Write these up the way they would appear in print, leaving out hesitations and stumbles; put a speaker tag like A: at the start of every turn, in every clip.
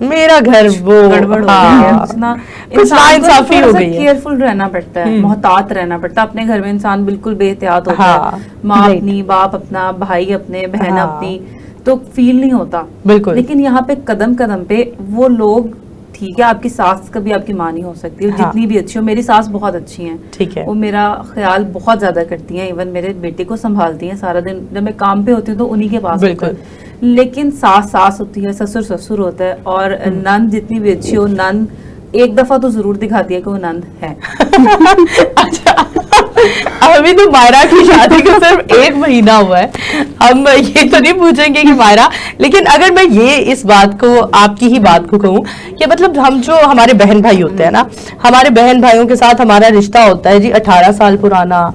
A: میرا گھر وہ
B: گڑبڑ ہو گئی ہے.
A: کچھ ناانصافی ہو گئی ہے.
B: کیئرفل رہنا پڑتا ہے, محتاط رہنا پڑتا ہے. اپنے گھر میں انسان بالکل بے احتیاط ہوتا ہے, ماں اپنی, باپ اپنا, بھائی اپنے, بہن اپنی, تو فیل نہیں ہوتا بالکل. لیکن یہاں پہ قدم قدم پہ وہ لوگ, ٹھیک ہے آپ کی ساس کبھی آپ کی ماں نہیں ہو سکتی, جتنی بھی اچھی ہو. میری ساس بہت اچھی ہیں, ٹھیک ہے, وہ میرا خیال بہت زیادہ کرتی ہیں, ایون میرے بیٹے کو سنبھالتی ہیں سارا دن. جب میں کام پہ ہوتی ہوں تو انہی کے پاس بالکل. لیکن ساس ساس ہوتی ہے, سسر سسر ہوتا ہے, اور نند جتنی بھی اچھی ہو, نند ایک دفعہ تو ضرور دکھاتی ہے کہ وہ نند ہے.
A: اچھا ابھی تو مائرہ کی شادی کو صرف 1 مہینہ ہوا ہے, ہم یہ تو نہیں پوچھیں گے کہ مائرہ, لیکن اگر میں یہ اس بات کو, آپ کی ہی بات کو کہوں کہ مطلب ہم جو ہمارے بہن بھائی ہوتے ہیں نا, ہمارے بہن بھائیوں کے ساتھ ہمارا رشتہ ہوتا ہے جی 18 سال پرانا,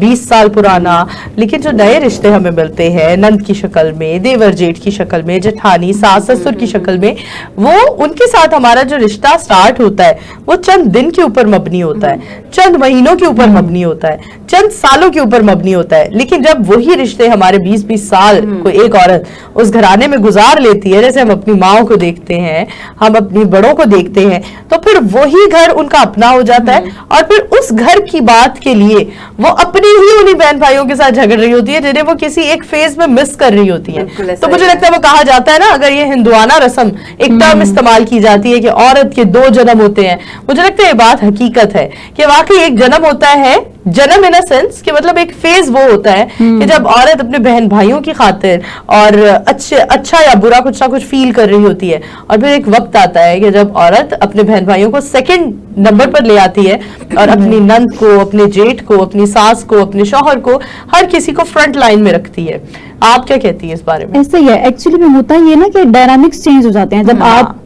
A: 20 سال پرانا, لیکن جو نئے رشتے ہمیں ملتے ہیں نند کی شکل میں, دیور جیٹھ کی شکل میں, جٹھانی ساس سسر کی شکل میں, وہ ان کے ساتھ ہمارا جو رشتہ سٹارٹ ہوتا ہے وہ چند دن کے اوپر مبنی ہوتا ہے, چند مہینوں کے اوپر مبنی ہوتا ہے, چند سالوں کے اوپر مبنی ہوتا ہے. لیکن جب وہی رشتے ہمارے 20-20 سال کوئی ایک عورت اس گھرانے میں گزار لیتی ہے, جیسے ہم اپنی ماؤں کو دیکھتے ہیں, ہم اپنی بڑوں کو دیکھتے ہیں, تو پھر وہی گھر ان کا اپنا ہو جاتا ہے, اور پھر اس گھر کی بات کے لیے وہ اپنی ہی انہیں بہن بھائیوں کے ساتھ جھگڑ رہی ہوتی ہے جنہیں وہ کسی ایک فیز میں مس کر رہی ہوتی ہے. تو مجھے لگتا ہے وہ کہا جاتا ہے نا, اگر یہ ہندوانہ رسم ایک ٹرم استعمال کی جاتی ہے کہ عورت کے 2 جنم ہوتے ہیں, مجھے لگتا ہے یہ بات حقیقت ہے کہ واقعی ایک جنم ہوتا ہے, جنم ان سینس کہ مطلب ایک فیز وہ ہوتا ہے کہ جب عورت اپنے بہن بھائیوں کی خاطر اور اچھا یا برا کچھ نہ کچھ فیل کر رہی ہوتی ہے, اور پھر ایک وقت آتا ہے کہ جب عورت اپنے بہن بھائیوں کو 2nd نمبر پر لے آتی ہے, اور اپنی نند کو, اپنے جیٹھ کو, اپنی ساس کو, اپنے شوہر کو, ہر کسی کو فرنٹ لائن میں رکھتی ہے. آپ کیا کہتی ہیں اس بارے میں؟
C: ایسے ہی ہے ایکچولی میں, ہوتا یہ نا کہ ڈائنامکس چینج ہو جاتے ہیں جب آپ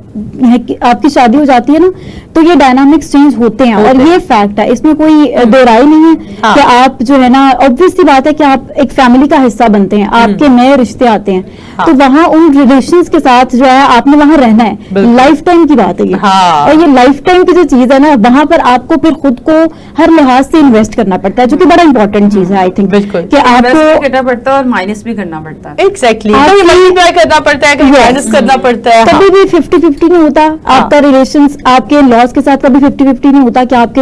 C: کی شادی ہو جاتی ہے نا, تو یہ ڈائنامکس چینج ہوتے ہیں, اور یہ فیکٹ ہے, اس میں کوئی دو رائے نہیں ہے کہ آپ جو ہے نا, obvious سی بات ہے کہ آپ ایک فیملی کا حصہ بنتے ہیں, آپ کے نئے رشتے آتے ہیں, تو وہاں ان ریلیشنز کے ساتھ جو ہے آپ نے وہاں رہنا ہے, لائف ٹائم کی بات ہے یہ, اور یہ لائف ٹائم کی جو چیز ہے نا, وہاں پر آپ کو پھر خود کو ہر لحاظ سے انویسٹ کرنا پڑتا ہے, جو کہ بڑا امپورٹنٹ چیز ہے. آئی تھنک کہ آپ کو
B: کرنا پڑتا ہے اور مائنس بھی کرنا پڑتا ہے.
A: ایگزیکٹلی کرنا پڑتا ہے, مائنس کرنا پڑتا ہے.
C: کبھی بھی 50-50 نہیں ہوتا آپ کا ریلیشنز, آپ کے لاس کے ساتھ کبھی 50-50 نہیں ہوتا کہ آپ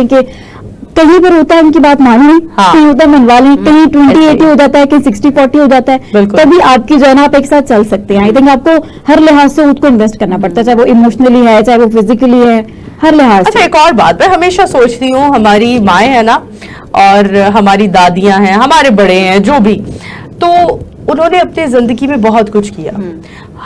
C: کہیں پر ہوتا ہے ان کی بات مان لیں, کہیں ہوتا ہے منوا لیں, کہیں 20-80 ہو جاتا ہے, کہیں 60-40 ہو جاتا ہے, تبھی آپ کی جو ہے نا آپ ایک ساتھ چل سکتے ہیں. آئی تھنک آپ کو ہر لحاظ سے خود کو انویسٹ کرنا پڑتا ہے, چاہے وہ ایموشنلی ہے, چاہے وہ فزیکلی ہے, ہر لحاظ.
A: اچھا ایک اور بات میں ہمیشہ سوچتی ہوں, ہماری مائیں ہیں نا, اور ہماری دادیاں ہیں, ہمارے بڑے ہیں, جو بھی, تو انہوں نے اپنی زندگی میں بہت کچھ کیا.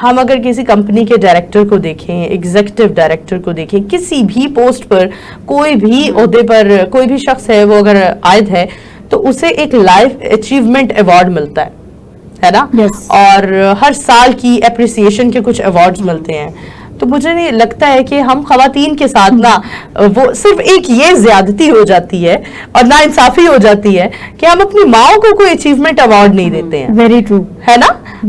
A: ہم اگر کسی کمپنی کے ڈائریکٹر کو دیکھیں, ایگزیکٹو ڈائریکٹر کو دیکھیں, کسی بھی پوسٹ پر, کوئی بھی عہدے پر کوئی بھی شخص ہے, وہ اگر عائد ہے تو اسے ایک لائف اچیومنٹ ایوارڈ ملتا ہے نا, اور ہر سال کی اپریسیشن کے کچھ ایوارڈز ملتے ہیں. تو مجھے نہیں لگتا ہے کہ ہم خواتین کے ساتھ نا, وہ صرف ایک یہ زیادتی ہو جاتی ہے اور نا انصافی ہو جاتی ہے کہ ہم اپنی ماؤں کو کوئی اچیومنٹ ایوارڈ نہیں دیتے ہیں.
C: ویری ٹرو
A: ہے نا,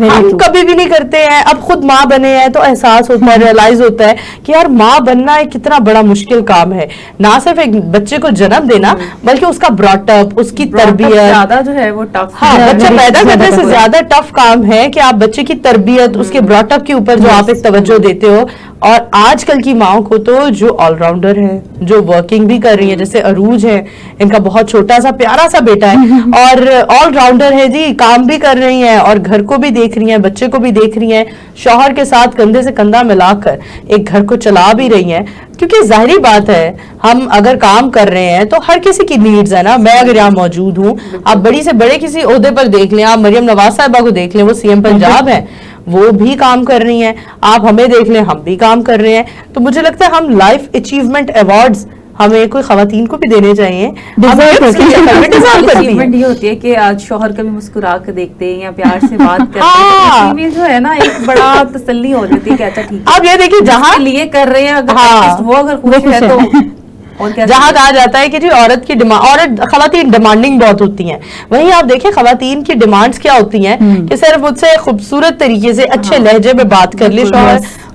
A: ہم کبھی بھی نہیں کرتے ہیں. اب خود ماں بنے ہیں تو احساس ہوتا ہے, ریئلائز ہوتا ہے کہ یار ماں بننا ایک کتنا بڑا مشکل کام ہے. نہ صرف ایک بچے کو جنم دینا, بلکہ اس کا براٹ اپ, اس کی تربیت
B: زیادہ جو ہے وہ ٹف,
A: بچہ پیدا کرنے سے زیادہ ٹف کام ہے کہ آپ بچے کی تربیت, اس کے براٹ اپ کے اوپر جو آپ ایک توجہ دیتے ہو. اور آج کل کی ماؤں کو تو جو آل راؤنڈر ہے, جو ورکنگ بھی کر رہی ہیں, جیسے عروج ہے, ان کا بہت چھوٹا سا پیارا سا بیٹا ہے, اور آل راؤنڈر ہے جی, کام بھی کر رہی ہیں اور گھر کو بھی دیکھ رہی ہیں, بچے کو بھی دیکھ رہی ہیں, شوہر کے ساتھ کندھے سے کندھا ملا کر ایک گھر کو چلا بھی رہی ہیں. کیونکہ ظاہری بات ہے, ہم اگر کام کر رہے ہیں تو ہر کسی کی نیڈز ہے نا. میں اگر یہاں موجود ہوں, آپ بڑی سے بڑے کسی عہدے پر دیکھ لیں, آپ مریم نواز صاحبہ کو دیکھ لیں, وہ سی ایم پنجاب ہیں, وہ بھی کام کر رہی ہیں. آپ ہمیں دیکھ لیں, ہم بھی کام کر رہے ہیں. تو مجھے لگتا ہے ہم لائف اچیومنٹ ایوارڈز ہمیں کوئی خواتین کو بھی دینے چاہیے.
B: اچیومنٹ یہ ہوتی ہے کہ آج شوہر کبھی مسکرا کے دیکھتے ہیں یا پیار سے بات کرتے ہیں, جو ہے نا ایک بڑا تسلی ہو جاتی ہے کہ اچھا ٹھیک ہے.
A: آپ یہ دیکھیے جہاں
B: لیے کر رہے ہیں, وہ اگر خوش ہے تو
A: جہاں کہا جاتا ہے کہ جی عورت کی عورت خواتین ڈیمانڈنگ بہت ہوتی ہیں, وہیں آپ دیکھیں خواتین کی ڈیمانڈز کیا ہوتی ہیں کہ صرف مجھ سے خوبصورت طریقے سے اچھے لہجے میں بات کر لے شوہر,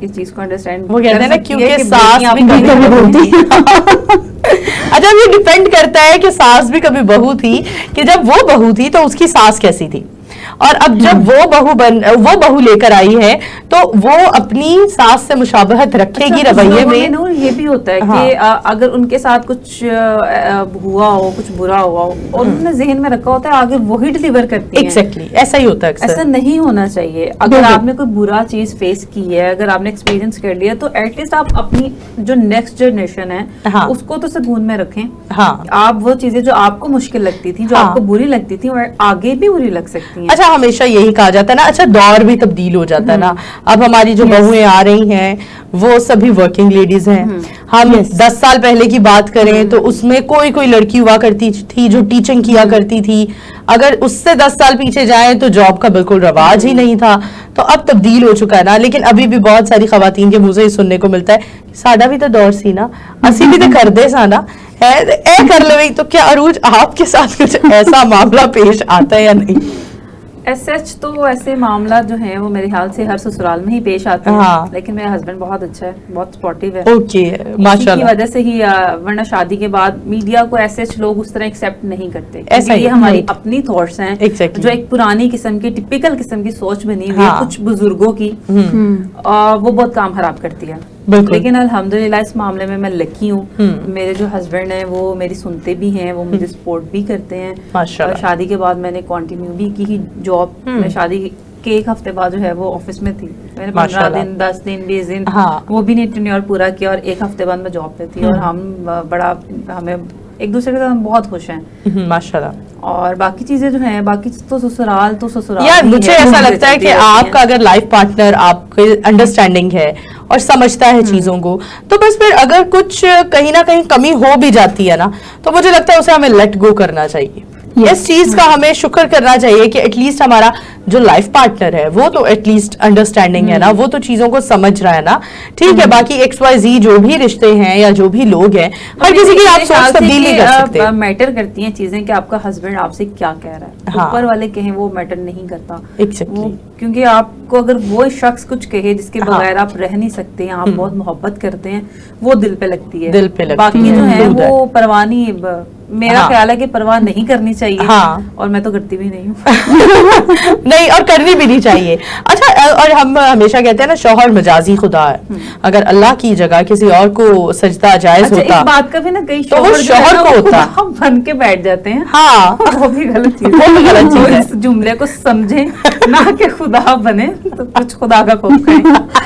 B: اس چیز کو انڈرسٹینڈ
A: وہ کہتے ہیں نا کیونکہ ساس بھی کبھی بہو تھی. اچھا یہ ڈیپینڈ کرتا ہے کہ ساس بھی کبھی بہو تھی, کہ جب وہ بہو تھی تو اس کی ساس کیسی تھی, اور اب جب وہ بہو لے کر آئی ہے تو وہ اپنی ساس سے مشابہت رکھے گی رویے میں.
B: یہ بھی ہوتا ہے کہ اگر ان کے ساتھ کچھ ہوا ہو, کچھ برا ہوا ہو, اور انہوں نے ذہن میں رکھا ہوتا ہے آگے وہی ڈیلیور کرتی ہیں.
A: ایگزیکٹلی ایسا ہی ہوتا ہے.
B: ایسا نہیں ہونا چاہیے. اگر آپ نے کوئی برا چیز فیس کی ہے, اگر آپ نے ایکسپیرینس کر لیا, تو ایٹ لیسٹ آپ اپنی جو نیکسٹ جنریشن ہے اس کو تو سکون میں رکھیں. آپ وہ چیزیں جو آپ کو مشکل لگتی تھی, جو آپ کو بری لگتی تھی, اور آگے بھی بری لگ سکتی ہیں.
A: اچھا ہمیشہ یہی کہا جاتا ہے نا, اچھا دور بھی تبدیل ہو جاتا ہے نا. اب ہماری جو بہویں آ رہی ہیں وہ سبھی ورکنگ لیڈیز ہیں. ہم 10 سال پہلے کی بات کریں تو اس میں کوئی لڑکی ہوا کرتی تھی جو ٹیچنگ کیا کرتی تھی. اگر اس سے 10 سال پیچھے جائیں تو جاب کا بالکل رواج ہی نہیں تھا. تو اب تبدیل ہو چکا ہے نا, لیکن ابھی بھی بہت ساری خواتین کے منہ سے سننے کو ملتا ہے ساڈا بھی تو دور سی نا, اسی بھی تو کر دے سا نا, اے کر لو. تو کیا عروج آپ کے ساتھ کچھ ایسا معاملہ پیش آتا ہے یا نہیں؟
B: ایسے تو ایسے معاملات جو ہیں وہ میرے خیال سے ہر سسرال میں ہی پیش آتے ہیں. لیکن میرا ہسبینڈ بہت اچھا ہے, بہت سپورٹیو ہے.
A: اوکے ماشاءاللہ.
B: کی وجہ سے ہی, ورنہ شادی کے بعد میڈیا کو ایسے لوگ اس طرح ایکسیپٹ نہیں کرتے. یہ ہماری اپنی تھاٹس ہیں جو ایک پرانی قسم کی ٹپیکل قسم کی سوچ بنی ہوئی ہے کچھ بزرگوں کی, وہ بہت کام خراب کرتی ہے. لیکن الحمدللہ اس معاملے میں میں لکی ہوں. میرے جو ہسبینڈ ہیں وہ میری سنتے بھی ہیں, وہ مجھے سپورٹ بھی کرتے ہیں. شادی کے بعد میں نے کنٹینیو بھی کی جاب. میں شادی کے 1 ہفتے بعد جو ہے وہ آفس میں تھی. میں نے 15 دن 10 دن 20 دن وہ بھی نہیں ٹینیور پورا کیا, اور 1 ہفتے بعد میں جاب پہ تھی. اور ہمیں ایک دوسرے کے ساتھ ہم بہت خوش ہیں ماشاءاللہ. اور باقی چیزیں جو ہیں, باقی تو سسرال
A: یار مجھے ایسا لگتا ہے کہ آپ کا اگر لائف پارٹنر آپ کے انڈرسٹینڈنگ ہے اور سمجھتا ہے چیزوں کو, تو بس پھر اگر کچھ کہیں نہ کہیں کمی ہو بھی جاتی ہے نا, تو مجھے لگتا ہے اسے ہمیں لیٹ گو کرنا چاہیے. اس چیز کا ہمیں شکر کرنا چاہیے کہ ایٹ لیسٹ ہمارا جو لائف پارٹنر ہے وہ تو ایٹ لیسٹ انڈرسٹینڈنگ ہے نا, وہ تو چیزوں کو سمجھ رہا ہے نا. ٹھیک ہے, باقی XYZ جو بھی رشتے ہیں یا جو بھی لوگ ہیں, ہر کسی کی آپ سوچ تبدیل نہیں کر سکتے.
B: میٹر کرتی ہیں چیزیں کہ آپ کا ہسبینڈ آپ سے کیا کہہ رہا ہے. اوپر والے کہیں وہ میٹر نہیں کرتا, کیونکہ آپ کو اگر وہ شخص کچھ کہے جس کے بغیر آپ رہ نہیں سکتے ہیں, آپ بہت محبت کرتے ہیں, وہ دل پہ لگتی ہے. باقی جو ہے وہ پرواہ نہیں, میرا خیال ہے کہ پرواہ نہیں کرنی چاہیے, اور میں تو کرتی بھی نہیں ہوں.
A: نہیں, اور کرنی بھی نہیں چاہیے. اچھا, اور ہم ہمیشہ کہتے ہیں نا شوہر مجازی خدا ہے. اگر اللہ کی جگہ کسی اور کو سجدہ جائز ہوتا,
B: ایک بات کا بھی نا کئی
A: شوہر کو ہوتا,
B: ہم بن کے بیٹھ جاتے ہیں.
A: وہ
B: بھی غلط چیز ہے. اس جملے کو سمجھیں نہ کہ خدا بنے, تو کچھ خدا کا خوف کریں.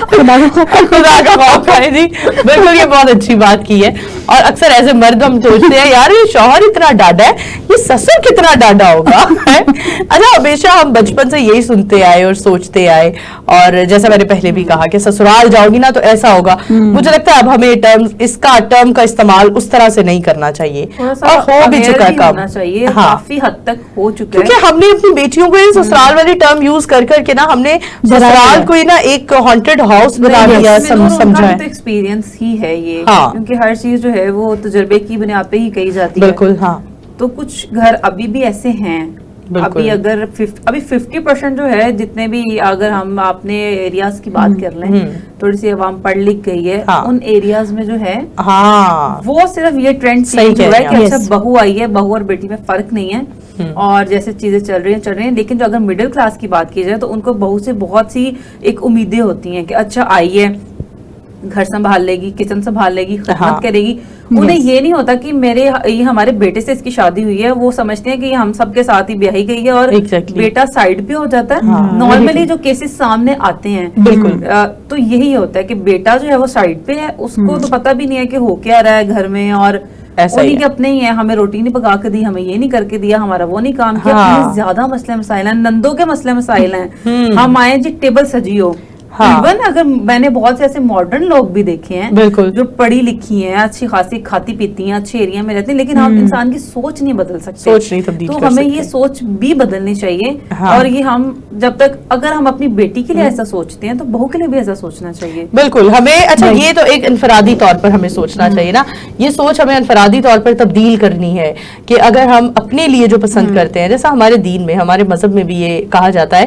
A: خدا کا خوف کریں. جی بالکل, یہ بہت اچھی بات کی ہے. اور اکثر ایسے مرد ہم سوچتے ہیں یار یہ شوہر اتنا ڈاڈا ہے, یہ سسر کتنا ڈاڈا ہوگا. اچھا, ہمیشہ ہم بچپن سے یہی سنتے آئے اور سوچتے آئے, اور جیسا میں نے پہلے بھی کہا کہ سسرال جاؤ گی نا تو ایسا ہوگا. مجھے لگتا ہے اب ہمیں اس ٹرم کا استعمال اس طرح سے نہیں کرنا چاہیے, اور ہو بھی چکا ہے کام,
B: کافی حد تک ہو چکا ہے.
A: کیونکہ ہم نے اپنی بیٹیوں کو یہ سسرال والی ٹرم یوز کر کے نا, ہم نے سسرال کو نا ایک ہانٹڈ ہاؤس بنا دیا, سمجھا ہے.
B: ایکسپیرینس ہی ہے یہ, کیونکہ ہر چیز جو ہے وہ تجربے کی بنیاد پہ ہی کہی جاتی ہے.
A: بالکل. ہاں,
B: تو کچھ گھر ابھی بھی ایسے ہیں. ابھی اگر 50% جو ہے جتنے بھی, اگر ہم اپنے ایریاز کی بات کر لیں, تھوڑی سی عوام پڑھ لکھ گئی ہے, ان ایریاز میں جو ہے وہ صرف یہ ٹرینڈ چینج ہوا ہے کہ اچھا بہو آئی ہے, بہو اور بیٹی میں فرق نہیں ہے, اور جیسے چیزیں چل رہی ہیں. لیکن جو اگر مڈل کلاس کی بات کی جائے تو ان کو بہو سے بہت سی ایک امیدیں ہوتی ہیں کہ اچھا آئی ہے, گھر سنبھال لے گی, کچن سنبھال لے گی, خدمت کرے گی. انہیں یہ نہیں ہوتا کہ یہ ہمارے بیٹے سے اس کی شادی ہوئی ہے, وہ سمجھتے ہیں کہ ہم سب کے ساتھ ہی بیاہی گئی ہے, اور بیٹا سائیڈ پہ ہو جاتا ہے. نارملی جو کیسز سامنے آتے ہیں تو یہی ہوتا ہے کہ بیٹا جو ہے وہ سائیڈ پہ ہے, اس کو تو پتہ بھی نہیں ہے کہ ہو کیا رہا ہے گھر میں, اور انہیں کے اپنے ہی ہیں, ہمیں روٹی نہیں پکا کے دی, ہمیں یہ نہیں کر کے دیا, ہمارا وہ نہیں کام کیا. زیادہ مسئلے مسائل ہیں, نندوں کے مسئلے مسائل ہیں. ہم آئے جی ٹیبل سجی ہو. ایون اگر میں نے بہت سے ایسے ماڈرن لوگ بھی دیکھے ہیں جو پڑھی لکھی ہیں, اچھی خاصی کھاتی پیتی ہیں, اچھے ایریا میں رہتے ہیں, لیکن ہم انسان کی سوچ نہیں بدل سکتے. تو ہمیں یہ سوچ بھی بدلنی چاہیے, اور یہ ہم جب تک اگر ہم اپنی بیٹی کے لیے ایسا سوچتے ہیں تو بہو کے لیے بھی ایسا سوچنا چاہیے.
A: بالکل. ہمیں اچھا یہ تو ایک انفرادی طور پر ہمیں سوچنا چاہیے نا, یہ سوچ ہمیں انفرادی طور پر تبدیل کرنی ہے کہ اگر ہم اپنے لیے جو پسند کرتے ہیں, جیسا ہمارے دین میں, ہمارے مذہب میں بھی یہ کہا جاتا ہے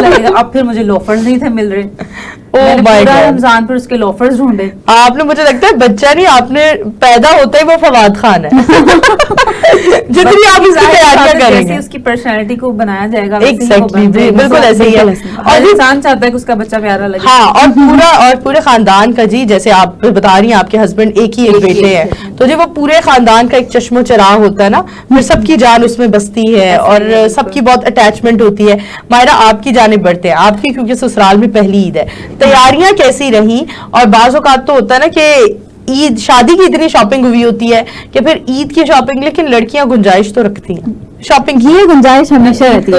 B: لگے گا. اب پھر مجھے لوفرز نہیں تھے مل رہے, پورا رمضان پھر اس کے لوفرز ڈھونڈے.
A: آپ نے, مجھے لگتا ہے بچہ نہیں, آپ نے پیدا ہوتا ہی وہ فواد خان ہے. جتنی آپ اس کی تیاریاں کریں گے,
B: اس کی پرسنالٹی کو بنایا جائے گا
A: بالکل ایسے ہی ہے.
B: اور انسان چاہتا ہے کہ اس کا بچہ پیارا لگے.
A: ہاں, اور پورے خاندان کا, جی جیسے آپ بتا رہی ہیں آپ کے ہسبینڈ ایک ہی ایک بیٹے ہیں, تو جب وہ پورے خاندان کا ایک چشم و چراغ ہوتا ہے نا, پھر سب کی جان اس میں بستی ہے اور سب کی بہت اٹیچمنٹ ہوتی ہے. مائرہ آپ کی جانب بڑھتے ہیں, آپ کی کیونکہ سسرال میں پہلی عید ہے, تیاریاں کیسی رہیں؟ اور بعض اوقات تو ہوتا ہے نا کہ عید شادی کی اتنی شاپنگ ہوئی ہوتی ہے کہ پھر عید کی شاپنگ, لیکن لڑکیاں گنجائش تو رکھتی ہیں شاپنگ کی.
C: یہ گنجائش ہمیشہ رہتی ہے.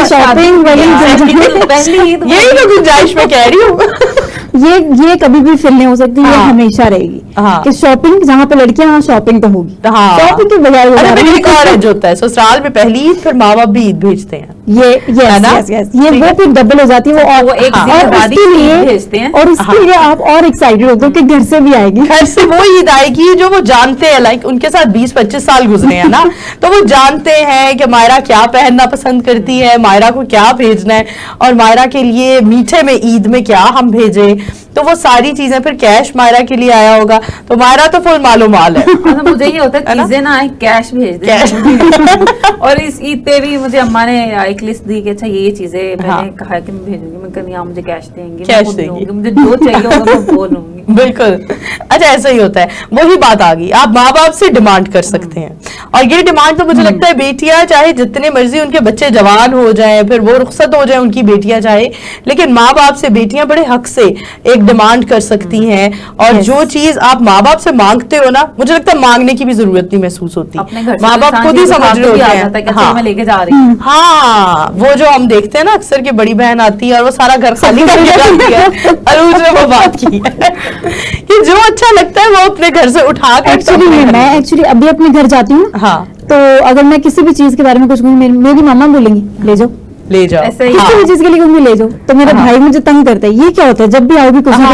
C: شاپنگ
A: یہی تو گنجائش میں کہہ رہی ہوں.
C: یہ کبھی بھی فل نہیں ہو سکتی, یہ ہمیشہ رہے گی کہ شاپنگ جہاں پہ لڑکیاں وہاں شاپنگ تو ہوگی. شاپنگ کے بغیر
A: ہوتا ہے سسرال میں پہلی عید, پھر ماں باپ بھی عید بھیجتے ہیں.
C: یہ وہ پھر ڈبل ہو جاتی ہے, اور اس کے لیے آپ اور ایکسائٹیڈ ہوتے ہو کہ گھر سے بھی آئے گی.
A: گھر سے وہ عید آئے گی جو وہ جانتے ہیں, لائک ان کے ساتھ 20-25 سال گزرے ہیں نا, تو وہ جانتے ہیں کہ مائرہ کیا پہننا پسند کرتی ہے, مائرہ کو کیا بھیجنا ہے, اور مائرہ کے لیے میٹھے میں عید میں کیا ہم بھیجیں. تو وہ ساری چیزیں, پھر کیش مائرہ کے لیے آیا ہوگا, تو مائرہ تو فل مال و مال ہے.
B: مجھے یہ ہوتا ہے چیزیں نہ آئے, کیش بھیج دیں. اور اس عید پہ بھی مجھے اماں نے ایک لسٹ دی کہ اچھا یہ چیزیں میں نے کہا کہ میں بھیجوں گی. میں کہا نہیں, مجھے کیش دیں گے, مجھے جو چاہیے ہوگا میں وہ لوں گی.
A: بالکل. اچھا ایسا ہی ہوتا ہے, وہی بات آ گئی, آپ ماں باپ سے ڈیمانڈ کر سکتے ہیں, اور یہ ڈیمانڈ تو مجھے لگتا ہے بیٹیاں چاہے جتنے مرضی ان کے بچے جوان ہو جائیں, پھر وہ رخصت ہو جائیں ان کی بیٹیاں چاہے, لیکن ماں باپ سے بیٹیاں بڑے حق سے ایک ڈیمانڈ کر سکتی ہیں. اور جو چیز آپ ماں باپ سے مانگتے ہو نا, مجھے لگتا ہے مانگنے کی بھی ضرورت نہیں محسوس ہوتی. ماں باپ خود ہی سمجھ رہے ہوتے ہیں.
B: میں لے کے جا رہی ہوں.
A: ہاں, وہ جو ہم دیکھتے ہیں نا اکثر کہ بڑی بہن آتی ہے اور وہ سارا گھر خالی کر کے جاتی ہے. عروج نے وہ بات کی ہے کہ جو اچھا لگتا ہے وہ اپنے گھر سے اٹھا کر.
C: میں ایکچولی ابھی اپنے گھر جاتی ہوں,
A: ہاں,
C: تو اگر میں کسی بھی چیز کے بارے میں کچھ کہوں, میری ماما بولیں گی لے جاؤ,
A: لے جاؤ,
C: کسی بھی چیز کے لیے کہوں گی لے جاؤ, تو میرا بھائی مجھے تنگ کرتا ہے, یہ کیا ہوتا ہے جب بھی آؤ گی کچھ نہ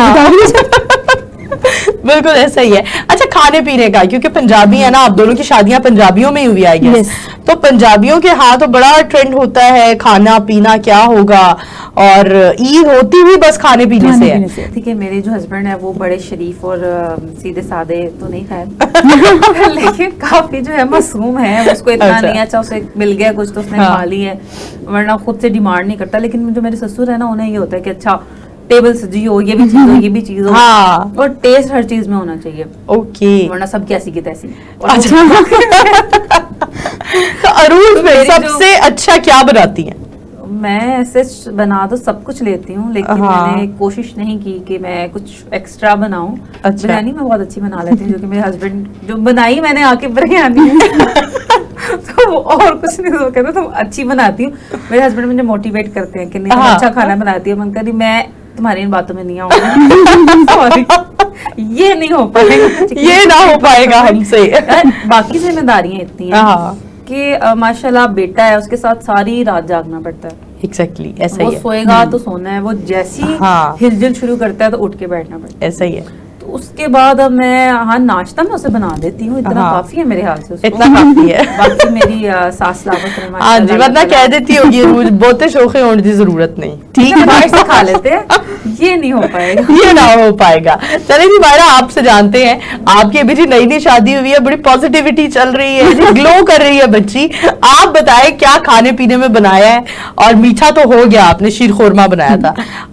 A: بالکل ایسا ہی ہے. اچھا کھانے پینے کا, کیونکہ پنجابی ہے نا, آپ دونوں کی شادیاں پنجابیوں میں ہی ہوئی آئی ہے, تو پنجابیوں کے ہاں تو بڑا ٹرینڈ ہوتا ہے کھانا پینا کیا ہوگا, اور عید ہوتی بھی بس کھانے پینے سے ہے.
B: ٹھیک ہے, میرے جو ہسبینڈ ہے وہ بڑے شریف اور سیدھے سادے تو نہیں خیر, لیکن کافی جو ہے معصوم ہے, اس کو اتنا نہیں, اچھا اسے مل گیا کچھ تو اس نے کھا لی ہے, ورنہ خود سے ڈیمانڈ نہیں کرتا. لیکن جو میرے سسر ہے نا, انہیں یہ ہوتا ہے کہ اچھا ٹیبل سجی ہو, یہ بھی چیز ہو, یہ بھی چیز ہو, اور ٹیسٹ ہر چیز میں ہونا چاہیے. اوکے, ورنہ سب کی ایسی کی تیسی.
A: عروج میں سب سے اچھا کیا بناتی ہیں؟
B: میں ایسے بنا تو سب کچھ لیتی ہوں, لیکن میں نے کوشش نہیں کی کہ میں کچھ ایکسٹرا بناؤں. بریانی میں بہت اچھی بنا لیتی ہوں, جو کہ میرے ہسبینڈ جو بنائی میں نے آ کے بریانی تو اور کچھ نہیں, تو کہتے تم اچھی بناتی ہوں. میرے ہسبینڈ مجھے موٹیویٹ کرتے ہیں کہ نہیں اچھا کھانا بناتی ہوں. میں کہتی میں تمہاری ان باتوں میں نہیں آؤں گی, یہ نہیں ہو پائے گا,
A: یہ نہ ہو پائے گا ہم سے.
B: باقی ذمہ داریاں اتنی ہیں کہ ماشاءاللہ بیٹا ہے, اس کے ساتھ ساری رات جاگنا پڑتا ہے.
A: ایگزیکٹلی ایسا ہی ہے,
B: وہ سوئے گا تو سونا ہے, وہ جیسی ہلجل شروع کرتا ہے تو اٹھ کے بیٹھنا پڑتا ہے.
A: ایسا ہی ہے.
B: تو اس کے بعد اب میں ناشتہ میں اسے بنا دیتی ہوں, اتنا کافی ہے میرے ہاتھ سے,
A: اتنا کافی ہے.
B: باقی میری ساس لاوت ہے,
A: ہاں جی, ورنہ کہہ دیتی ہوگی روز بہتے شوخے ہونے کی ضرورت نہیں, ٹھیک ہے
B: باہر سے کھا لیتے ہیں, یہ نہیں ہو پائے گا,
A: یہ نہ ہو پائے گا. چلے جی مائرہ, آپ سے جانتے ہیں, آپ کی ابھی جی نئی نئی شادی ہوئی ہے, بڑی پازیٹیوٹی چل رہی ہے جی, گلو کر رہی ہے بچی. آپ بتائیں کیا کھانے پینے میں بنایا ہے؟ اور میٹھا تو ہو گیا, آپ نے شیر خورما بنایا تھا,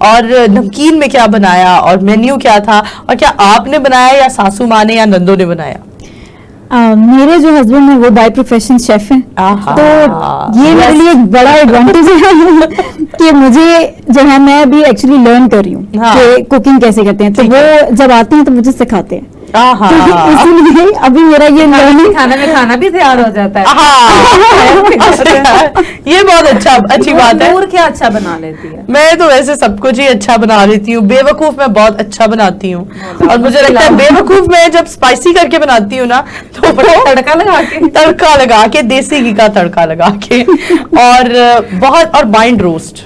A: اور نمکین میں کیا بنایا, اور مینیو کیا تھا, اور کیا آپ نے بنایا یا ساسو ماں نے یا نندوں نے بنایا؟
C: میرے جو ہسبینڈ ہیں وہ بائی پروفیشن شیف ہیں, تو یہ میرے لیے ایک بڑا ایڈوانٹیج ہے کہ مجھے جو ہے, میں ابھی ایکچولی لرن کر رہی ہوں کہ کوکنگ کیسے کرتے ہیں, تو وہ جب آتے ہیں تو مجھے سکھاتے ہیں. اسی لیے ابھی میرا یہ
B: کھانا میں کھانا بھی تیار ہو جاتا ہے.
A: یہ بہت اچھی بات ہے.
B: اور کیا اچھا بنا لیتی ہے؟
A: میں تو ویسے سب کچھ ہی اچھا بنا لیتی ہوں. بے وقوف میں بہت اچھا بناتی ہوں, اور مجھے لگتا ہے بے وقوف میں جب اسپائسی کر کے بناتی ہوں نا, تو تڑکا لگا کے دیسی گھی کا تڑکا لگا کے, اور بہت, اور بائنڈ روسٹ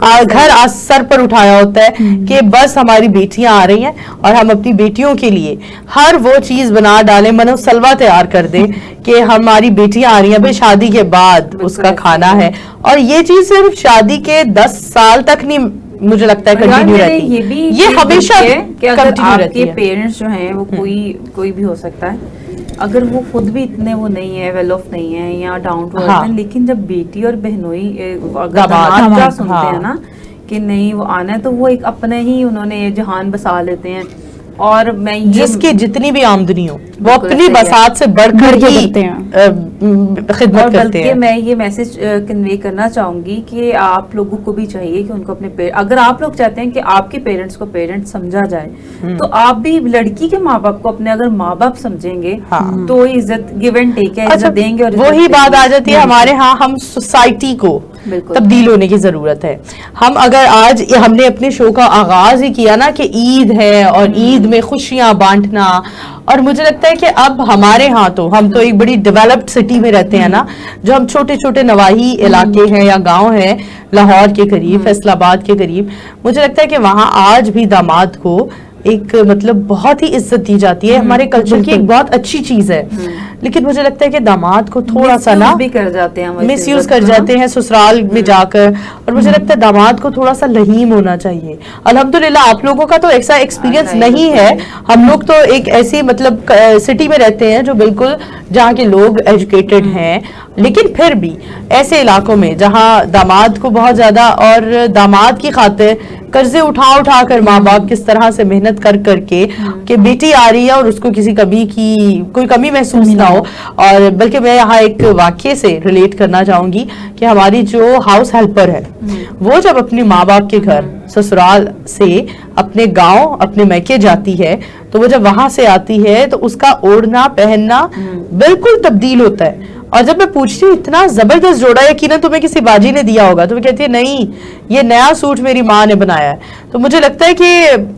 A: گھر سر پر اٹھایا ہوتا ہے کہ بس ہماری بیٹیاں آ رہی ہیں اور ہم اپنی بیٹیوں کے لیے ہر وہ چیز بنا ڈالیں، منو سلوا تیار کر دیں کہ ہماری بیٹیاں آ رہی ہیں، بھئی شادی کے بعد اس کا کھانا ہے. اور یہ چیز صرف شادی کے 10 سال تک نہیں مجھے لگتا ہے کنٹینیو رہتی ہے، یہ ہمیشہ
B: کہ اگر آپ کے پیرنٹس جو ہیں وہ کوئی بھی ہو سکتا ہے، اگر وہ خود بھی اتنے وہ نہیں ہے، ویل آف نہیں ہے یا ڈاؤن ٹو ارتھ ہیں، لیکن جب بیٹی اور بہنوئی داماد کا سنتے ہیں نا کہ نہیں وہ آنا ہے، تو وہ ایک اپنے ہی انہوں نے جہان بسا لیتے ہیں. اور میں
A: جس کی جتنی بھی آمدنی ہو وہ اپنی بساط سے بڑھ کر ہی خدمت کرتے ہیں.
B: میں یہ میسج کنوے کرنا چاہوں گی کہ آپ لوگوں کو بھی چاہیے کہ ان کو اپنے اگر آپ لوگ چاہتے ہیں کہ آپ کے پیرنٹس کو پیرنٹ سمجھا جائے، تو آپ بھی لڑکی کے ماں باپ کو اپنے اگر ماں باپ سمجھیں گے تو عزت گیو اینڈ ٹیک ہے، عزت دیں گے. اور
A: وہی بات آ جاتی ہے ہمارے ہاں، ہم سوسائٹی کو تبدیل ہونے کی ضرورت ہے. ہم اگر آج ہم نے اپنے شو کا آغاز ہی کیا نا کہ عید ہے اور عید میں خوشیاں بانٹنا، اور مجھے لگتا ہے کہ اب ہمارے ہاں تو ہم تو ایک بڑی ڈیولپڈ سٹی میں رہتے ہیں نا، جو ہم چھوٹے چھوٹے نواحی علاقے ہیں یا گاؤں ہیں لاہور کے قریب، فیصل آباد کے قریب، مجھے لگتا ہے کہ وہاں آج بھی داماد کو ایک مطلب بہت ہی عزت دی جاتی ہے. ہمارے کلچر کی ایک بہت اچھی چیز ہے، لیکن مجھے لگتا ہے کہ داماد کو تھوڑا سا نا مس یوز کر جاتے ہیں سسرال میں جا کر، اور مجھے لگتا ہے داماد کو تھوڑا سا لہیم ہونا چاہیے. الحمدللہ آپ لوگوں کا تو ایسا ایکسپیرینس نہیں ہے، ہم لوگ تو ایک ایسی مطلب سٹی میں رہتے ہیں جو بالکل جہاں کے لوگ ایجوکیٹڈ ہیں، لیکن پھر بھی ایسے علاقوں میں جہاں داماد کو بہت زیادہ، اور داماد کی خاطر قرضے اٹھا کر ماں باپ کس طرح سے محنت کر کے کہ بیٹی آ رہی ہے اور اس کو کسی کوئی کمی محسوس نہ ہو. اور بلکہ میں یہاں ایک واقعے سے ریلیٹ کرنا چاہوں گی کہ ہماری جو ہاؤس ہیلپر ہے وہ جب اپنی ماں باپ کے گھر سسرال سے اپنے گاؤں اپنے میکے جاتی ہے، تو وہ جب وہاں سے آتی ہے تو اس کا اوڑھنا پہننا بالکل تبدیل ہوتا ہے. اور جب میں پوچھتی ہوں اتنا زبردست جوڑا یقیناً تمہیں کسی باجی نے دیا ہوگا، تو وہ کہتی ہے نہیں، یہ نیا سوٹ میری ماں نے بنایا ہے. تو مجھے لگتا ہے کہ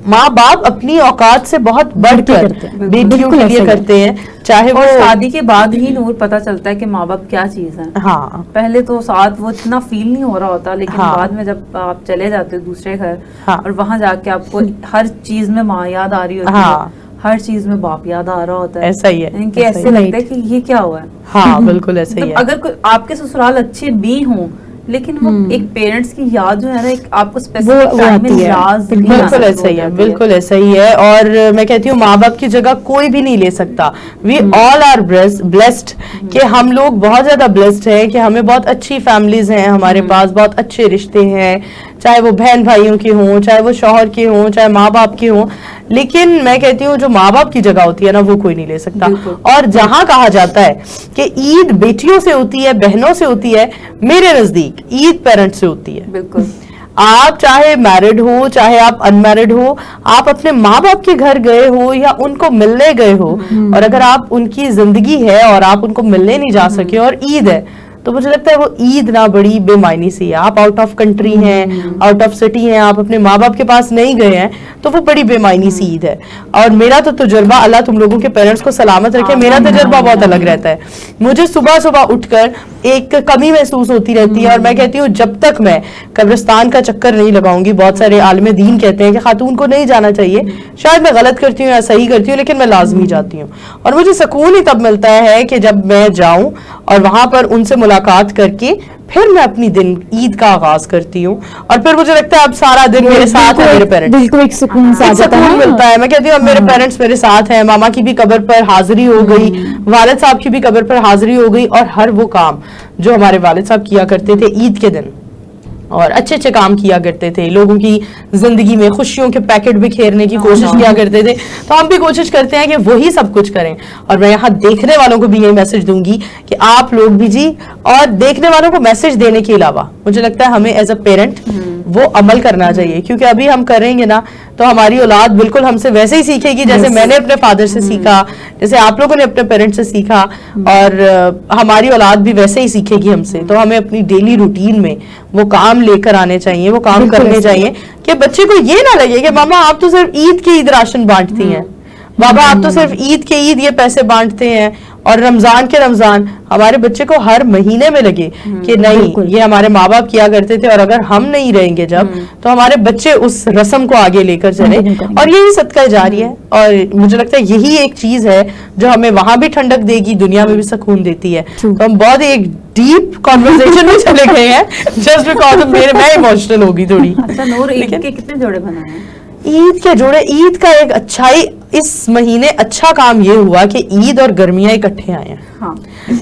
A: ماں باپ اپنی اوقات سے بہت بڑھ کر بیٹیوں کے لیے کرتے ہیں، چاہے وہ
B: شادی کے بعد ہی نور پتہ چلتا ہے کہ ماں باپ کیا چیز ہے.
A: ہاں
B: پہلے تو ساتھ وہ اتنا فیل نہیں ہو رہا ہوتا، لیکن بعد میں جب آپ چلے جاتے ہو دوسرے گھر اور وہاں جا کے آپ کو ہر چیز میں ماں یاد آ رہی ہوتی ہے، ہر چیز میں باپ یاد آ رہا ہوتا ہے.
A: ایسا ہی ہے،
B: ان کے ایسے لگتا ہے کہ یہ کیا ہوا ہے.
A: ہاں بالکل ایسا ہی ہے.
B: اگر آپ کے سسرال اچھے بھی ہوں، لیکن وہ ایک پیرنٹس کی یاد جو ہے نا، ایک آپ کو اسپیسیفک ٹائم میں یاد
A: بالکل ایسا ہی ہے، بالکل ایسا ہی ہے. اور میں کہتی ہوں ماں باپ کی جگہ کوئی بھی نہیں لے سکتا. وی آل آر بلیسڈ کہ ہم لوگ بہت زیادہ بلیسڈ ہیں کہ ہمیں بہت اچھی فیملیز ہیں، ہمارے پاس بہت اچھے رشتے ہیں، چاہے وہ بہن بھائیوں کے ہوں، چاہے وہ شوہر کے ہوں، چاہے ماں باپ کے ہوں. لیکن میں کہتی ہوں جو ماں باپ کی جگہ ہوتی ہے نا وہ کوئی نہیں لے سکتا. اور جہاں کہا جاتا ہے کہ عید بیٹیوں سے ہوتی ہے، بہنوں سے ہوتی ہے، میرے نزدیک عید پیرنٹ سے ہوتی ہے.
B: بالکل.
A: آپ چاہے میرڈ ہو چاہے آپ ان میرڈ ہو، آپ اپنے ماں باپ کے گھر گئے ہو یا ان کو ملنے گئے ہو، اور اگر آپ ان کی زندگی ہے اور آپ ان کو ملنے نہیں جا سکے اور عید ہے، تو مجھے لگتا ہے وہ عید نہ بڑی بے معنی سی ہے. آپ آؤٹ آف کنٹری ہیں، آؤٹ آف سٹی ہیں، آپ اپنے ماں باپ کے پاس نہیں گئے ہیں، تو وہ بڑی بے معنی سی عید ہے. اور میرا تو تجربہ، اللہ تم لوگوں کے پیرنٹس کو سلامت رکھے، میرا تجربہ بہت الگ رہتا ہے. مجھے صبح صبح اٹھ کر ایک کمی محسوس ہوتی رہتی ہے، اور میں کہتی ہوں جب تک میں قبرستان کا چکر نہیں لگاؤں گی، بہت سارے عالم دین کہتے ہیں کہ خاتون کو نہیں جانا چاہیے، شاید میں غلط کرتی ہوں یا صحیح کرتی ہوں، لیکن میں لازمی جاتی ہوں. اور مجھے سکون ہی تب ملتا ہے کہ جب میں جاؤں اور وہاں پر ان سے ملاقات کر کے پھر میں اپنی دن عید کا آغاز کرتی ہوں. اور پھر مجھے لگتا ہے اب سارا دن میرے ساتھ ہے میرے پیرنٹس،
C: بالکل ایک سکون
A: ملتا ہے. میں کہتی ہوں اب میرے پیرنٹس میرے ساتھ ہیں، ماما کی بھی قبر پر حاضری ہو گئی، والد صاحب کی بھی قبر پر حاضری ہو گئی، اور ہر وہ کام جو ہمارے والد صاحب کیا کرتے تھے عید کے دن، اور اچھے اچھے کام کیا کرتے تھے، لوگوں کی زندگی میں خوشیوں کے پیکٹ بکھیرنے کی کوشش کیا کرتے تھے، تو ہم بھی کوشش کرتے ہیں کہ وہی سب کچھ کریں. اور میں یہاں دیکھنے والوں کو بھی یہی میسج دوں گی کہ آپ لوگ بھی جی، اور دیکھنے والوں کو میسج دینے کے علاوہ مجھے لگتا ہے ہمیں ایز اے پیرنٹ وہ عمل کرنا چاہیے، کیونکہ ابھی ہم کریں گے نا تو ہماری اولاد بالکل ہم سے ویسے ہی سیکھے گی جیسے میں نے اپنے فادر سے سیکھا، جیسے آپ لوگوں نے اپنے پیرنٹ سے سیکھا، اور ہماری اولاد بھی ویسے ہی سیکھے گی ہم سے. تو ہمیں اپنی ڈیلی روٹین میں وہ کام لے کر آنے چاہیے، وہ کام کرنے چاہیے کہ بچے کو یہ نہ لگے کہ ماما آپ تو صرف عید کی عید راشن بانٹتی ہیں، بابا آپ تو صرف عید کے عید یہ پیسے بانٹتے ہیں، اور رمضان کے رمضان ہمارے بچے کو ہر مہینے میں لگے کہ نہیں یہ ہمارے ماں باپ کیا کرتے تھے اور اگر ہم نہیں رہیں گے جب تو ہمارے بچے اس رسم کو آگے لے کر چلے, اور یہی صدقہ جاری ہے. اور مجھے لگتا ہے یہی ایک چیز ہے جو ہمیں وہاں بھی ٹھنڈک دے گی, دنیا میں بھی سکون دیتی ہے. تو ہم بہت ایک ڈیپ کانورسیشن میں چلے گئے ہیں جسٹ بیکاز میں ایموشنل ہوگی تھوڑی.
B: اچھا نور, عید کے کتنے جوڑے بنائے ہیں؟
A: عید کے جوڑے, عید کا ایک اچھائی اس مہینے اچھا کام یہ ہوا کہ عید اور گرمیاں اکٹھے آئے ہیں,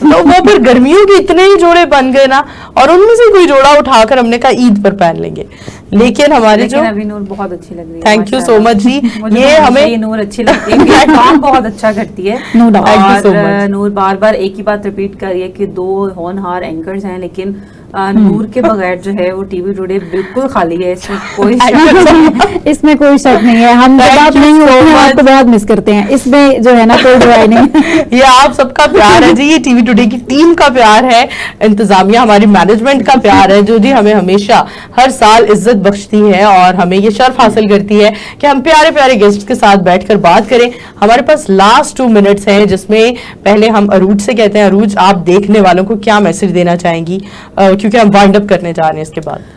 A: تو وہ پھر گرمیوں کے اتنے ہی جوڑے بن گئے نا, اور ان میں سے کوئی جوڑا اٹھا کر ہم نے کہا عید پر پہن لیں گے. لیکن ہمارے جو
B: ابھی نور بہت اچھی لگ رہی ہے,
A: تھینک یو سو مچ جی, یہ ہمیں
B: نور اچھی لگتی ہے, کام بہت اچھا کرتی ہے. اور نور بار بار ایک ہی بات ریپیٹ کر رہی ہے کہ 2 ہونہار اینکرز ہیں, لیکن نور کے بغیر جو ہے وہ ٹی وی ٹوڈے بالکل خالی ہے,
C: اس میں کوئی شک نہیں ہے. ہم جب آپ نہیں ہوتے ہیں آپ کو بہت مس کرتے ہیں, اس میں جو ہے نا کوئی برائی نہیں.
A: یہ آپ سب کا پیار ہے جی, یہ ٹی وی ٹوڈے کی ٹیم کا پیار ہے, انتظامیہ ہماری مینجمنٹ کا پیار ہے جو جی ہمیں ہمیشہ ہر سال عزت بخشتی ہے اور ہمیں یہ شرف حاصل کرتی ہے کہ ہم پیارے پیارے گیسٹ کے ساتھ بیٹھ کر بات کریں. ہمارے پاس لاسٹ 2 منٹس ہیں جس میں پہلے ہم عروج سے کہتے ہیں, عروج آپ دیکھنے والوں کو کیا میسج دینا چاہیں گی, کیونکہ ہم وائنڈ اپ کرنے جا رہے ہیں اس کے بعد.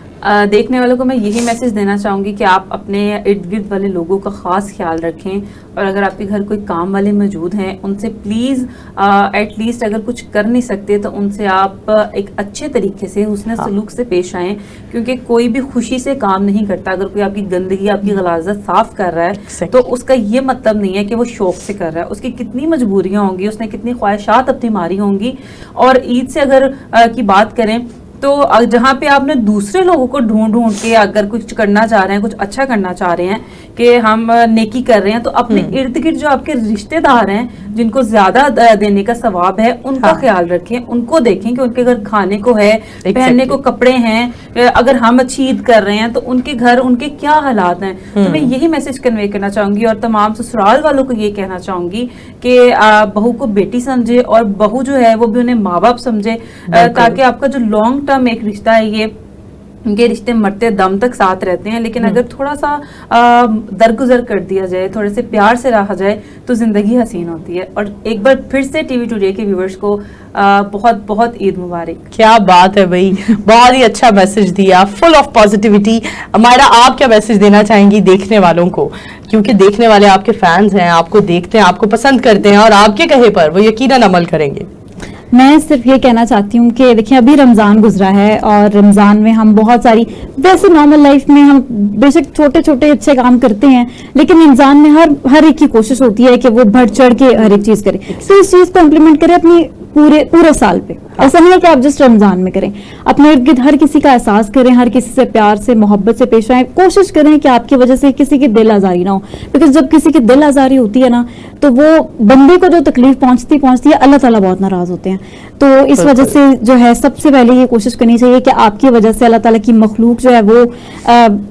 B: دیکھنے والوں کو میں یہی میسج دینا چاہوں گی کہ آپ اپنے ارد گرد والے لوگوں کا خاص خیال رکھیں, اور اگر آپ کے گھر کوئی کام والے موجود ہیں ان سے پلیز ایٹ لیسٹ اگر کچھ کر نہیں سکتے تو ان سے آپ ایک اچھے طریقے سے حسن سلوک سے پیش آئیں, کیونکہ کوئی بھی خوشی سے کام نہیں کرتا. اگر کوئی آپ کی گندگی آپ کی غلاظت صاف کر رہا ہے تو اس کا یہ مطلب نہیں ہے کہ وہ شوق سے کر رہا ہے, اس کی کتنی مجبوریاں ہوں گی, اس نے کتنی خواہشات اپنی ماری ہوں گی. اور عید سے اگر کی بات کریں تو جہاں پہ آپ نے دوسرے لوگوں کو ڈھونڈ کے اگر کچھ کرنا چاہ رہے ہیں, کچھ اچھا کرنا چاہ رہے ہیں کہ ہم نیکی کر رہے ہیں, تو اپنے ارد گرد جو آپ کے رشتے دار ہیں جن کو زیادہ دینے کا ثواب ہے ان کا خیال رکھیں, ان کو دیکھیں کہ ان کے گھر کھانے کو ہے, پہننے کو کپڑے ہیں. اگر ہم اچھی عید کر رہے ہیں تو ان کے گھر ان کے کیا حالات ہیں. تو میں یہی میسج کنوے کرنا چاہوں گی, اور تمام سسرال والوں کو یہ کہنا چاہوں گی کہ بہو کو بیٹی سمجھے اور بہو جو ہے وہ بھی انہیں ماں باپ سمجھے, تاکہ آپ کا جو لانگ ٹرم ایک رشتہ ہے, یہ ان کے رشتے مرتے دم تک ساتھ رہتے ہیں. لیکن اگر تھوڑا سا درگزر کر دیا جائے, تھوڑے سے پیار سے رہا جائے تو زندگی حسین ہوتی ہے. اور ایک بار پھر سے ٹی وی ٹوڈے کے ویورز کو بہت بہت عید مبارک.
A: کیا بات ہے بھائی, بہت ہی اچھا میسج دیا, فل آف پازیٹیوٹی. ہمارا آپ کیا میسج دینا چاہیں گی دیکھنے والوں کو, کیونکہ دیکھنے والے آپ کے فینز ہیں, آپ کو دیکھتے ہیں, آپ کو پسند کرتے ہیں, اور آپ کے کہے پر وہ یقیناً عمل کریں گے.
C: میں صرف یہ کہنا چاہتی ہوں کہ دیکھیں ابھی رمضان گزرا ہے, اور رمضان میں ہم بہت ساری ویسے نارمل لائف میں ہم بے شک چھوٹے چھوٹے اچھے کام کرتے ہیں, لیکن رمضان میں ہر ایک کی کوشش ہوتی ہے کہ وہ بڑھ چڑھ کے ہر ایک چیز کرے. تو اس چیز کو امپلیمنٹ کریں اپنی پورے سال پہ. ایسا نہیں ہے کہ آپ جسٹ رمضان میں کریں, اپنے ارد گرد ہر کسی کا احساس کریں, ہر کسی سے پیار سے محبت سے پیش آئیں. کوشش کریں کہ آپ کی وجہ سے کسی کی دل آزاری نہ ہو, بیکاز جب کسی کی دل آزاری ہوتی ہے نا تو وہ بندے کو جو تکلیف پہنچتی ہے اللہ تعالیٰ بہت ناراض ہوتے ہیں. تو اس وجہ سے جو ہے سب سے پہلے یہ کوشش کرنی چاہیے کہ آپ کی وجہ سے اللہ تعالیٰ کی مخلوق جو ہے وہ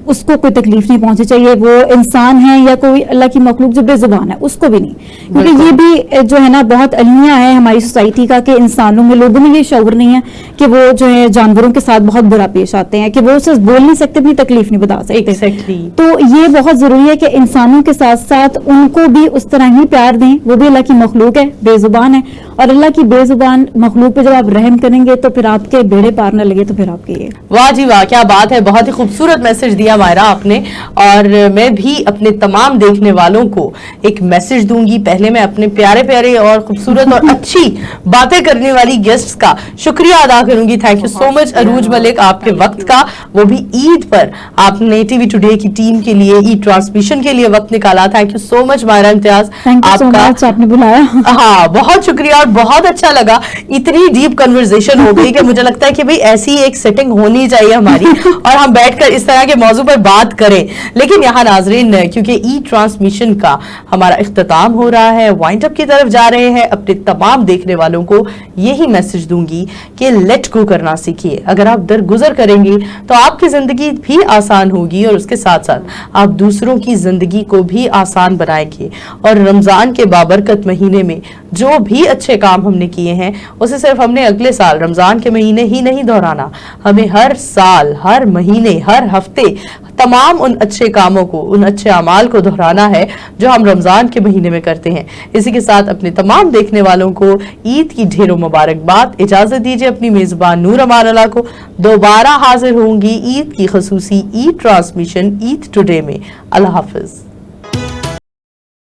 C: اس کو کوئی تکلیف نہیں پہنچنی چاہیے, وہ انسان ہے یا کوئی اللہ کی مخلوق جو بے زبان ہے اس کو بھی نہیں. کیونکہ یہ بھی جو ہے نا بہت المیہ ہے ہماری سوسائٹی کا کہ انسانوں میں, لوگوں میں یہ شعور نہیں ہے کہ وہ جو ہے جانوروں کے ساتھ بہت برا پیش آتے ہیں, کہ وہ صرف بول نہیں سکتے, اپنی تکلیف نہیں بتا سکتے. تو یہ بہت ضروری ہے کہ انسانوں کے ساتھ ساتھ ان کو بھی اس طرح ہی پیار دیں. وہ بھی اللہ کی مخلوق ہے, بے زبان ہے, اور اللہ کی بے زبان مخلوق پہ جب آپ رحم کریں گے تو پھر آپ کے بیڑے پار نہ لگے تو پھر آپ کے یہ.
A: واہ جی واہ, کیا بات ہے, بہت ہی خوبصورت میسج دیا مائرہ آپ نے. اور میں بھی اپنے تمام دیکھنے والوں کو ایک میسج دوں گی. پہلے میں اپنے پیارے پیارے اور خوبصورت اور اچھی باتیں کرنے والی گیسٹس کا شکریہ ادا کروں گی. تھینک یو سو مچ عروج ملک, آپ کے وقت کا, وہ بھی عید پر آپ نے ٹی وی ٹوڈے کی ٹیم کے لیے عید ٹرانسمیشن کے لیے وقت نکالا. تھینک یو سو مچ مائرہ امتیاز,
C: آپ نے بلایا.
A: ہاں بہت شکریہ, اور بہت اچھا لگا. اتنی ڈیپ کنورسیشن ہو گئی کہ مجھے لگتا ہے کہ بھئی ایسی ایک سیٹنگ ہونی چاہیے ہماری, اور ہم بیٹھ کر اس طرح کے موضوع پر بات کریں. لیکن یہاں ناظرین, کیونکہ عید ٹرانسمیشن کا ہمارا اختتام ہو رہا ہے, وائنڈ اپ کی طرف جا رہے ہیں, اپنے تمام دیکھنے والوں کو یہی میسج دوں گی کہ لیٹ گو کرنا سیکھیے. اگر آپ درگزر کریں گے تو آپ کی زندگی بھی آسان ہوگی, اور اس کے ساتھ ساتھ آپ دوسروں کی زندگی کو بھی آسان بنائیں گے. اور رمضان کے بابرکت مہینے میں جو بھی اچھے کام ہم نے کیے ہیں اسے صرف ہم نے اگلے سال رمضان کے مہینے ہی نہیں دہرانا، ہمیں ہر سال، ہر مہینے، ہر ہفتے تمام ان اچھے کاموں کو، ان اچھے اعمال کو دہرانا ہے جو ہم رمضان کے مہینے میں کرتے ہیں۔ اسی کے ساتھ اپنے تمام دیکھنے والوں کو عید کی ڈھیروں مبارکباد۔ اجازت دیجیے اپنی میزبان نور امان اللہ کو، دوبارہ حاضر ہوں گی عید کی خصوصی عید ٹرانسمیشن عید ٹوڈے میں۔ اللہ حافظ۔